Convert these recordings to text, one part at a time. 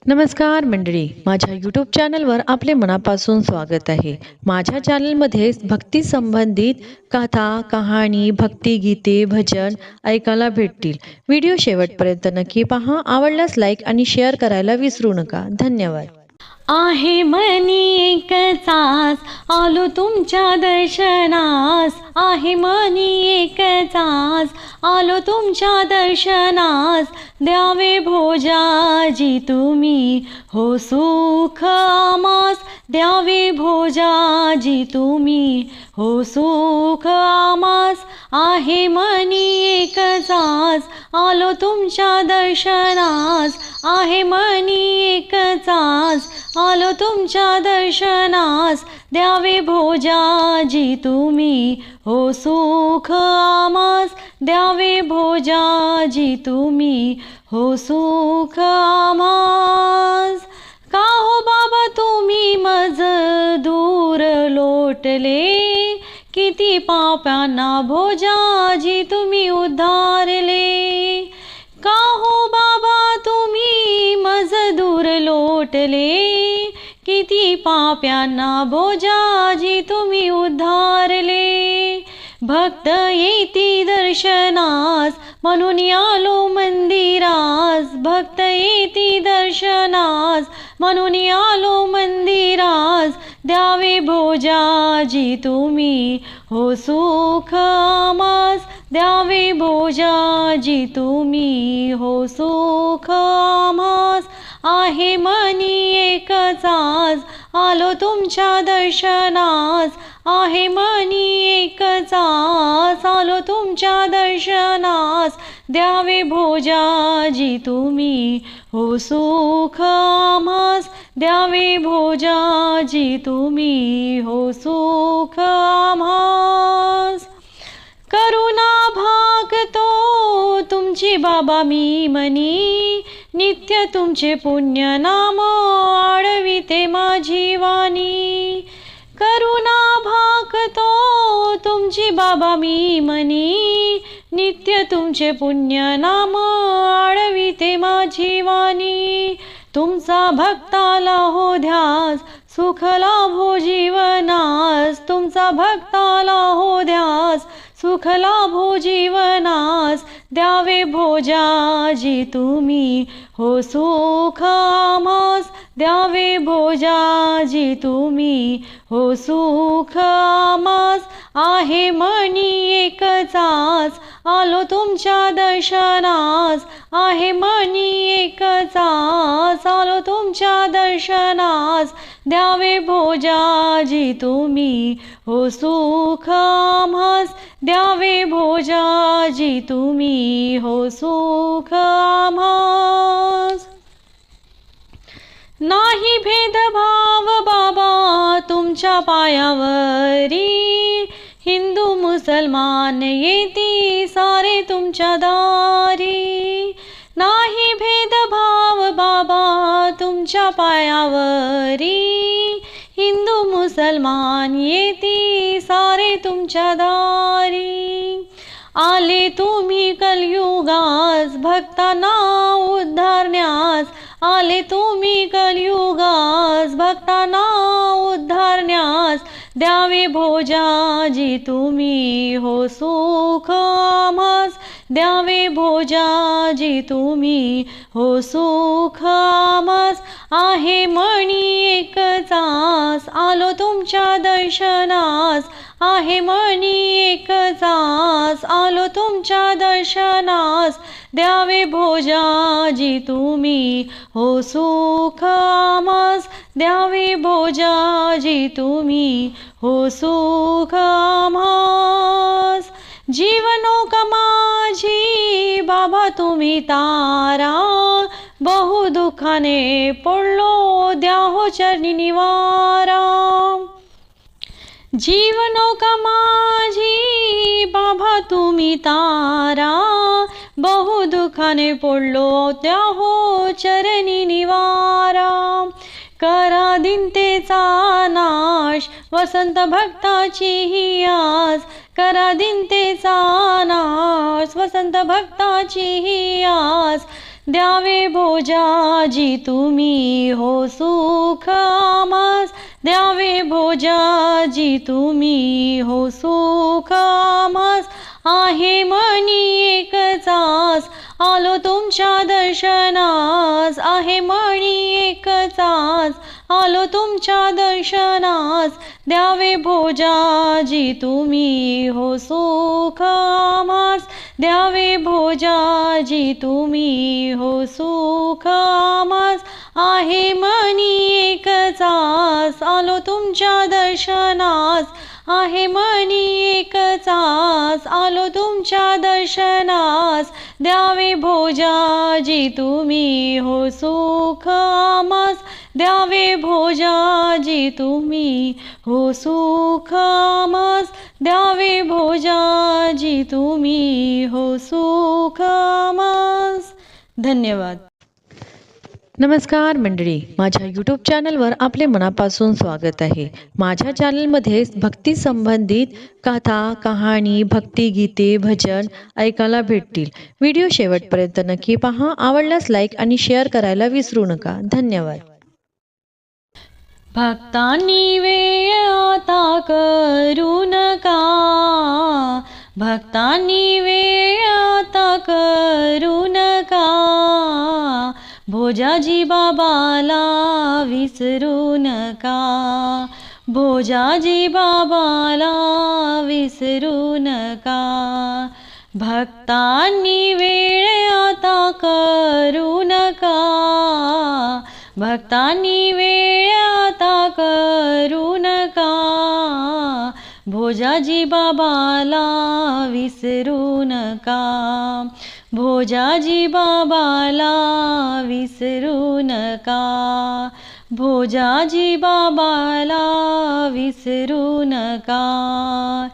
नमस्कार मंडळी, माझ्या यूट्यूब चॅनलवर आपले मनापासून स्वागत आहे. माझ्या चॅनलमध्ये भक्ती संबंधित कथा, कहाणी, भक्तिगीते, भजन ऐकायला भेटतील. व्हिडिओ शेवटपर्यंत नक्की पहा. आवडल्यास लाईक आणि शेअर करायला विसरू नका. धन्यवाद. आहे मनी एकचाच आलो तुमच्या दर्शनास, आहे मनी एकचाच आलो तुमच्या दर्शनास. द्यावे भोजाजी तुम्ही हो सुख आमास, द्यावे भोजाजी तुम्ही हो सुख आमास. आहे मनी एकचाच आलो तुमच्या दर्शनास, आहे मनी एकचाच आलो तुमच्या दर्शनास. द्यावे भोजाजी तुम्ही हो सुख आमास, द्यावे भोजाजी तुम्ही हो सुख आमास. का हो बाबा तुम्ही मज दूर लोटले, किती पाप्यांना भोजाजी तुम्ही उद्धारले. का हो बाबा तुम्ही मज दूर लोटले, किती पाप्यांना भोजाजी तुम्ही उद्धारले. भक्त येती दर्शनास म्हणून आलो मंदिरास, भक्त येती दर्शनास म्हणून आलो मंदिरास. द्यावे भोजाजी तुम्ही हो सुख आमास, द्यावे भोजाजी तुम्ही हो सुख आमास. आहे मनी एकचाच आलो तुमच्या दर्शनास, आहे मनी एकचाच आलो तुमच्या दर्शनास. द्यावे भोजाजी तुम्ही हो सुख आमास, द्यावे भोजाजी तुम्ही हो सुख आमास. करुणा भागतो तुमची बाबा मी मनी, नित्य तुमचे पुण्य नाम आळविते माझी वाणी. करुणा भागतो तुमची बाबा मी मनी, नित्य तुमचे पुण्य नाम आळविते माझी वाणी. तुमचा भक्ताला हो ध्यास सुख लाभो जीवनास, तुमचा भक्ताला हो ध्यास सुख लाभो जीवनास. द्यावे भोजाजी तुम्ही हो सुख आमास, द्यावे भोजाजी तुम्ही हो सुख आमास. आहे मनी एकचाच आलो तुमच्या दर्शनास, आहे मनी एकचाच आलो तुमच्या दर्शनास. द्यावे भोजाजी तुम्ही हो सुख आमास, द्यावे भोजाजी तुम्ही हो सुख आमास. नाही भेदभाव बाबा तुमच्या पायावरी, हिंदू मुसलमान येती सारे तुमच्या दारी. नाही भेदभाव बाबा तुमच्या पायावरी, हिंदू मुसलमान येती सारे तुमच्या दारी. आले तुम्ही कलयुगास भक्तांना उद्धारण्यास, आले तुम्ही कलयुगास भक्तांना उद्धारण्यास. द्यावे भोजाजी तुम्ही हो सुख आमास, द्यावे भोजाजी तुम्ही हो सुख आमास. आहे मनी एकचाच आलो तुमच्या दर्शनास, आहे मनी एकचाच आलो तुमच्या दर्शनास. द्यावे भोजाजी तुम्ही हो सुख आमास, द्यावे भोजाजी तुम्ही हो सुख आमास. जीवनोका माझी बाबा तुम्ही तारा, बहु दुःखाने पडलो द्या हो चरणी निवारा. जीवनोका माझी बाबा तुम्ही तारा, बहु दुःखाने पडलो द्या हो चरणी निवारा. करा दिनतेचा नाश वसंत भक्ताची ही आस, करा दिनतेचा नाश वसंत भक्ताची ही आस. द्यावे भोजाजी तुम्ही हो सुख आम्हास, द्यावे भोजाजी तुम्ही हो सुख आम्हास. आहे मनी एकचाच आलो तुमच्या दर्शनास, आहे मनी एकचाच आलो तुमच्या दर्शनास. द्यावे भोजाजी तुम्ही हो सुख आम्हास, द्यावे भोजाजी तुम्ही हो सुख आम्हास. आहे मनी एकचाच आलो तुमच्या दर्शनास, आहे मनी एकचाच आलो तुमच्या दर्शनास. द्यावे भोजाजी तुम्ही हो सुख आम्हास, द्यावे भोजाजी तुम्ही हो सुख आम्हास. द्यावे भोजाजी तुम्ही हो सुख आम्हास. धन्यवाद. नमस्कार मंडळी, माझ्या यूट्यूब चॅनलवर आपले मनापासून स्वागत आहे. माझ्या चॅनलमध्ये भक्ती संबंधित कथा, कहाणी, भक्तिगीते, भजन ऐकायला भेटतील. व्हिडिओ शेवटपर्यंत नक्की पहा. आवडल्यास लाईक आणि शेअर करायला विसरू नका. धन्यवाद. भक्तांनी वेळ आता करू नका, भक्तांनी वेळ आता करू नका. भोजाजी बाबाला विसरू नका, भोजाजी बाबाला विसरू नका. भक्तांनी वेळ आता करू नका, भक्तांनी वेळ आता करू नका. भोजाजी बाबाला विसरू नका, भोजाजी बाबाला विसरू नका. भोजाजी बाबाला विसरू नका.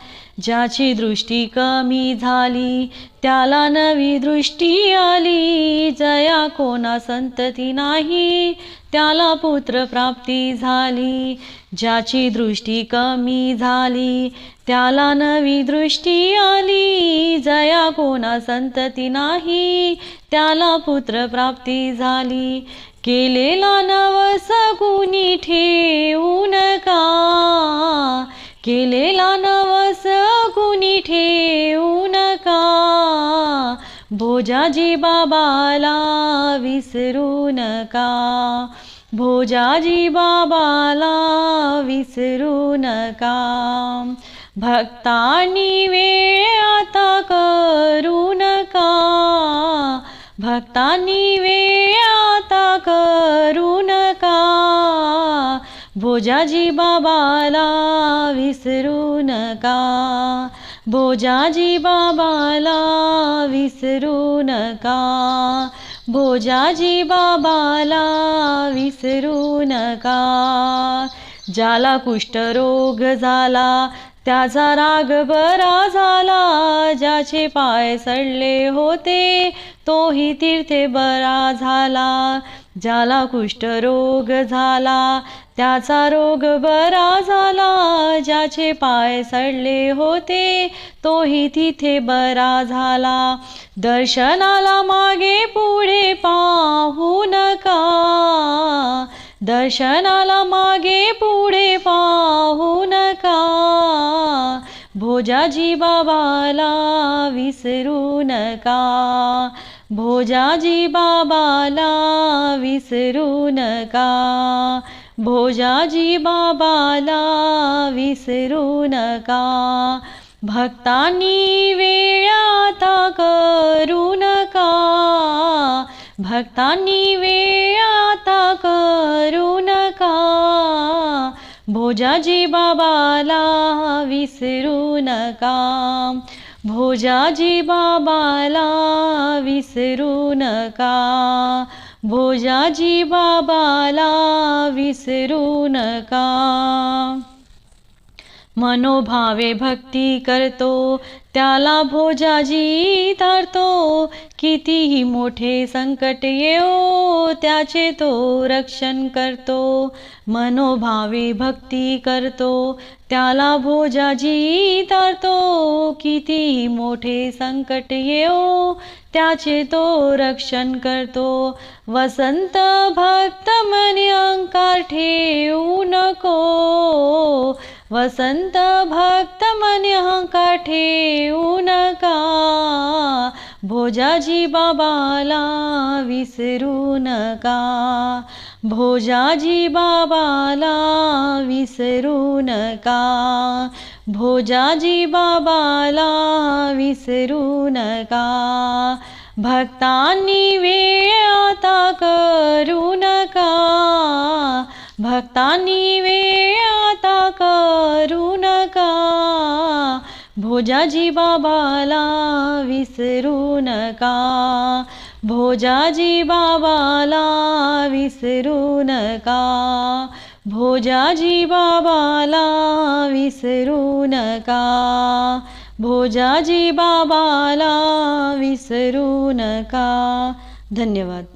ज्याची दृष्टी कमी झाली त्याला नवी दृष्टी आली. जया कोणा संतती नाही त्याला पुत्र प्राप्ती झाली. ज्याची दृष्टी कमी झाली त्याला नवी दृष्टी आली. जया कोणा संतती नाही त्याला पुत्र प्राप्ती झाली. केलेला नवस कुणी ठेवू नका, केलेला नवस कुणी ठेवू नका. भोजाजी बाबाला विसरू नका, भोजाजी बाबाला विसरू नका. भक्तांनी वेळ आता करू नका, भक्तांनी वेळ आता करू नका. भोजाजी बाबाला विसरू नका, भोजाजी बाबाला विसरू नका. भोजाजी बाबाला विसरू नका. ज्याला कुष्ठरोग झाला त्याचा राग बरा झाला. ज्याचे पाय सडले होते तोही तीर्थे बरा झाला. ज्याला कुष्ठरोग झाला त्याचा रोग बरा झाला. ज्याचे पाय सडले होते तोही तिथे बरा झाला. दर्शनाला मागे पुढे पाहू नका, दर्शनाला मागे पुढे पाहू नका. भोजाजी बाबाला विसरू नका, भोजाजी बाबाला विसरू नका. भोजाजी बाबाला विसरू नका. भक्तांनी वेळ आता करू नका, भक्तांनी वेळ आता करू नका. भोजाजी बाबाला विसरू नका, भोजाजी बाबाला विसरू नका. भोजाजी बाबाला विसरू नका. मनोभावे भक्ती करतो त्याला भोजाजी तारतो. कितीही मोठे संकट येवो त्याचे तो रक्षण करतो. मनोभावे भक्ती करतो त्याला भोजाजी तारतो. कितीही मोठे संकट येवो त्याचे तो रक्षण करतो. वसंत भक्त मनी अहंकार ठेवू नको. वसंत भक्त मनी अहंकार ठेवू नका. भोजाजी बाबाला विसरू नका. भोजाजी बाबाला विसरू नका. भोजाजी बाबाला विसरू नका. भक्तांनी वेळ आता करू नका. भक्तांनी वेळ आता करू नका. भोजाजी बाबाला विसरू नका. भोजाजी बाबाला विसरू नका. भोजाजी बाबाला विसरू नका. भोजाजी बाबाला विसरू नका. धन्यवाद.